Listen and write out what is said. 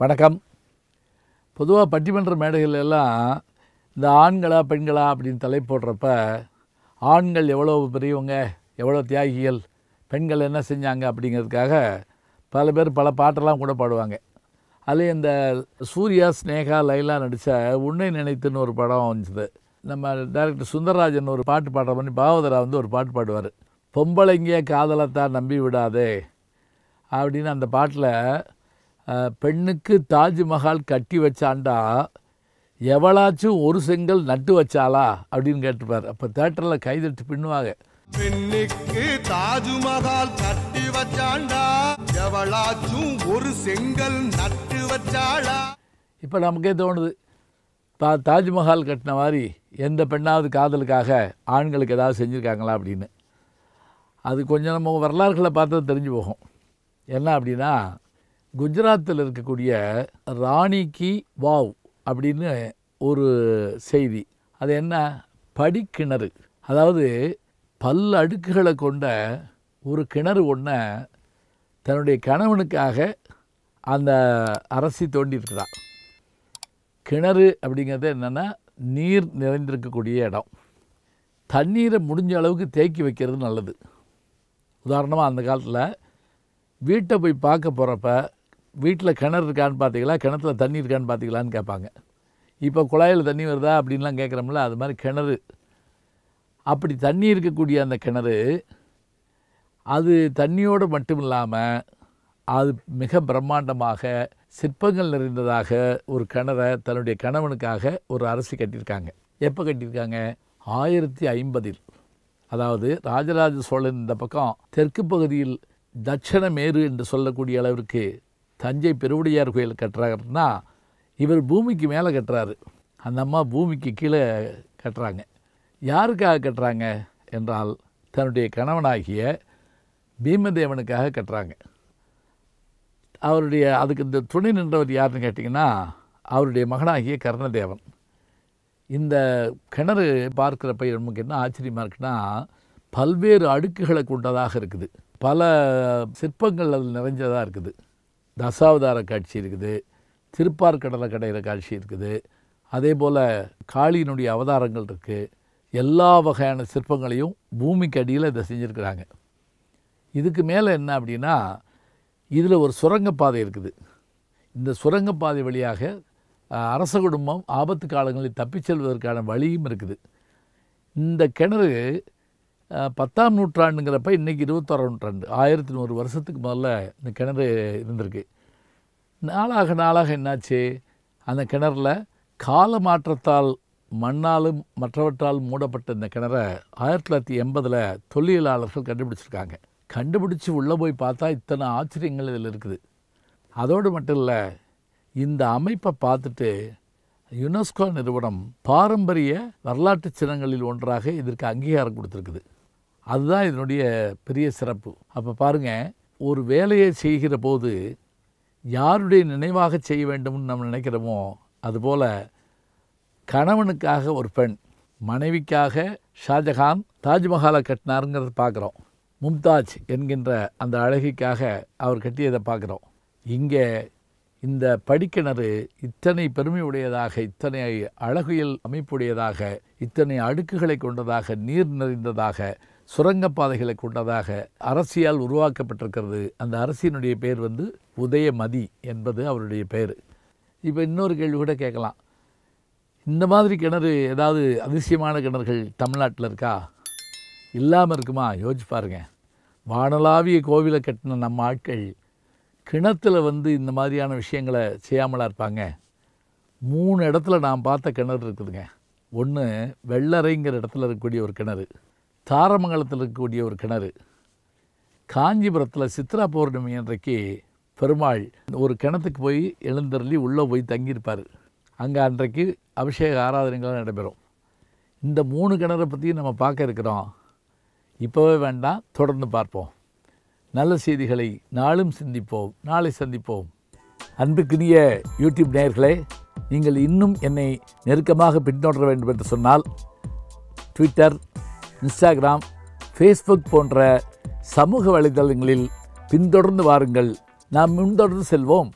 வணக்கம். பொதுவாக பட்டிமன்ற மேடைகள் எல்லாம் இந்த ஆண்களா பெண்களா அப்படின்னு தலை போடுறப்ப ஆண்கள் எவ்வளோ பெரியவங்க, எவ்வளோ தியாகிகள், பெண்கள் என்ன செஞ்சாங்க அப்படிங்கிறதுக்காக பல பேர் பல பாட்டெல்லாம் கூட பாடுவாங்க. அதில் இந்த சூர்யா, ஸ்னேகா, லைலா நடித்த உன்னை நினைத்துன்னு ஒரு படம் வந்துச்சு. நம்ம டைரக்டர் சுந்தரராஜன் ஒரு பாட்டு பாடுற பண்ணி பாவதரா ஒரு பாட்டு பாடுவார். பொம்பளைங்க காதலைத்தான் நம்பி விடாதே அப்படின்னு. அந்த பாட்டில் பெண்ணுக்கு தாஜ்மஹால் கட்டி வச்சாண்டா எவளாச்சும் ஒரு செங்கல் நட்டு வச்சாளா அப்படின்னு கேட்டுப்பார். அப்போ தேட்டரில் கைதட்டு பின்னுவாங்க. பெண்ணுக்கு தாஜ்மஹால் கட்டி வச்சாண்டா எவளாச்சும் ஒரு செங்கல் நட்டு வச்சாளா. இப்போ நமக்கே தோணுது, தாஜ்மஹால் கட்டின மாதிரி எந்த பெண்ணாவது காதலுக்காக ஆண்களுக்கு ஏதாவது செஞ்சுருக்காங்களா அப்படின்னு. அது கொஞ்சம் நம்ம வரலாறுகளை பார்த்தது தெரிஞ்சு போகும். என்ன அப்படின்னா, குஜராத்தில் இருக்கக்கூடிய ராணிக்கு வாவ் அப்படின்னு ஒரு செய்தி. அது என்ன, படிக்கிணறு. அதாவது பல அடுக்குகளை கொண்ட ஒரு கிணறு ஒன்றை தன்னுடைய கணவனுக்காக அந்த அரசி தோண்டியிருக்கிறான். கிணறு அப்படிங்கிறது என்னென்னா, நீர் நிறைந்திருக்கக்கூடிய இடம். தண்ணீரை முடிஞ்ச அளவுக்கு தேக்கி வைக்கிறது நல்லது. உதாரணமாக அந்த காலத்தில் வீட்டை போய் பார்க்க போகிறப்ப வீட்டில் கிணறு இருக்கான்னு பார்த்தீங்களா, கிணத்துல தண்ணி இருக்கான்னு பார்த்தீங்களான்னு கேட்பாங்க. இப்போ குழாயில் தண்ணி வருதா அப்படின்லாம் கேட்குறோம்ல, அது மாதிரி கிணறு. அப்படி தண்ணி இருக்கக்கூடிய அந்த கிணறு அது தண்ணியோடு மட்டும் இல்லாமல் அது மிக பிரம்மாண்டமாக சிற்பங்கள் நிறைந்ததாக ஒரு கிணறை தன்னுடைய கணவனுக்காக ஒரு அரசி கட்டியிருக்காங்க. எப்போ கட்டியிருக்காங்க? 1050. அதாவது ராஜராஜ சோழன் இந்த பக்கம் தெற்கு பகுதியில் தட்சண மேரு என்று சொல்லக்கூடிய அளவிற்கு தஞ்சை பெருவுடையார் கோயில் கட்டுறாருன்னா, இவர் பூமிக்கு மேலே கட்டுறாரு. அந்த அம்மா பூமிக்கு கீழே கட்டுறாங்க. யாருக்காக கட்டுறாங்க என்றால், தன்னுடைய கணவனாகிய பீமதேவனுக்காக கட்டுறாங்க. அவருடைய அதுக்கு இந்த துணை நின்றவர் யாருன்னு கேட்டிங்கன்னா, அவருடைய மகனாகிய கர்ணதேவன். இந்த கிணறு பார்க்குறப்ப நமக்கு என்ன ஆச்சரியமாக இருக்குன்னா, பல்வேறு அடுக்குகளை கொண்டதாக இருக்குது. பல சிற்பங்கள் அதில் நிறைஞ்சதாக இருக்குது. தசாவதார காட்சி இருக்குது, திருப்பார்கடலை கடையிற காட்சி இருக்குது, அதே போல் காளியினுடைய அவதாரங்கள் இருக்குது. எல்லா வகையான சிற்பங்களையும் பூமிக்கு அடியில் இதை செஞ்சுருக்கிறாங்க. இதுக்கு மேலே என்ன அப்படின்னா, இதில் ஒரு சுரங்கப்பாதை இருக்குது. இந்த சுரங்கப்பாதை வழியாக அரச குடும்பம் ஆபத்து காலங்களில் தப்பிச் செல்வதற்கான வழியும் இருக்குது. இந்த கிணறு 10ஆம் நூற்றாண்டுங்கிறப்ப இன்றைக்கி 21ஆம் நூற்றாண்டு, 1100 வருஷத்துக்கு முதல்ல இந்த கிணறு இருந்திருக்கு. நாளாக என்னாச்சு, அந்த கிணறுல கால மாற்றத்தால் மண்ணாலும் மற்றவற்றால் மூடப்பட்ட இந்த கிணறை 1980 தொல்லியலாளர்கள் கண்டுபிடிச்சிருக்காங்க. கண்டுபிடிச்சி உள்ளே போய் பார்த்தா இத்தனை ஆச்சரியங்கள் இதில் இருக்குது. அதோடு மட்டும் இல்லை, இந்த அமைப்பை பார்த்துட்டு யுனெஸ்கோ நிறுவனம் பாரம்பரிய வரலாற்று சின்னங்களில் ஒன்றாக இதற்கு அங்கீகாரம் கொடுத்துருக்குது. அதுதான் இதனுடைய பெரிய சிறப்பு. அப்போ பாருங்கள், ஒரு வேலையை செய்கிற போது யாருடைய நினைவாக செய்ய வேண்டும்னு நம்ம நினைக்கிறோமோ, அதுபோல் கணவனுக்காக ஒரு பெண், மனைவிக்காக ஷாஜஹான் தாஜ்மஹாலை கட்டினாருங்கிறத பார்க்குறோம். மும்தாஜ் என்கின்ற அந்த அழகிக்காக அவர் கட்டியதை பார்க்குறோம். இங்கே இந்த படிக்கிணறு இத்தனை பெருமை உடையதாக, இத்தனை அழகியல் அமைப்புடையதாக, இத்தனை அடுக்குகளை கொண்டதாக, நீர் நிறைந்ததாக, சுரங்கப்பாதைகளை கொண்டதாக அரசியால் உருவாக்கப்பட்டிருக்கிறது. அந்த அரசியினுடைய பேர் உதயமதி என்பது அவருடைய பேர். இப்போ இன்னொரு கேள்வி கூட கேட்கலாம், இந்த மாதிரி கிணறு ஏதாவது அதிசயமான கிணறுகள் தமிழ்நாட்டில் இருக்கா? இல்லாமல் இருக்குமா? யோசிச்சு பாருங்கள். வானளாவிய கோவிலை கட்டின நம்ம ஆட்கள் கிணத்துல இந்த மாதிரியான விஷயங்களை செய்யாமலா இருப்பாங்க? 3 இடத்துல நான் பார்த்த கிணறு இருக்குதுங்க. ஒன்று வெள்ளரைங்கிற இடத்துல இருக்கக்கூடிய ஒரு கிணறு, தாரமங்கலத்தில் இருக்கக்கூடிய ஒரு கிணறு, காஞ்சிபுரத்தில் சித்ரா பௌர்ணமி அன்றைக்கு பெருமாள் ஒரு கிணத்துக்கு போய் எழுந்தருளி உள்ளே போய் தங்கியிருப்பார். அங்கே அன்றைக்கு அபிஷேக ஆராதனைகளாக நடைபெறும். இந்த 3 கிணறை பற்றியும் நம்ம பார்க்க இருக்கிறோம். இப்போவே வேண்டாம், தொடர்ந்து பார்ப்போம். நல்ல செய்திகளை நாளும் சிந்திப்போம், நாளை சந்திப்போம். அன்புக்குரிய யூடியூப் நேயர்களே, நீங்கள் இன்னும் என்னை நெருக்கமாக பின்தொடர வேண்டும் என்று சொன்னால் ட்விட்டர், இன்ஸ்டாகிராம், ஃபேஸ்புக் போன்ற சமூக வலைதளங்களில் பின்தொடர்ந்து வாருங்கள். நாம் முன்தொடர்ந்து செல்வோம்.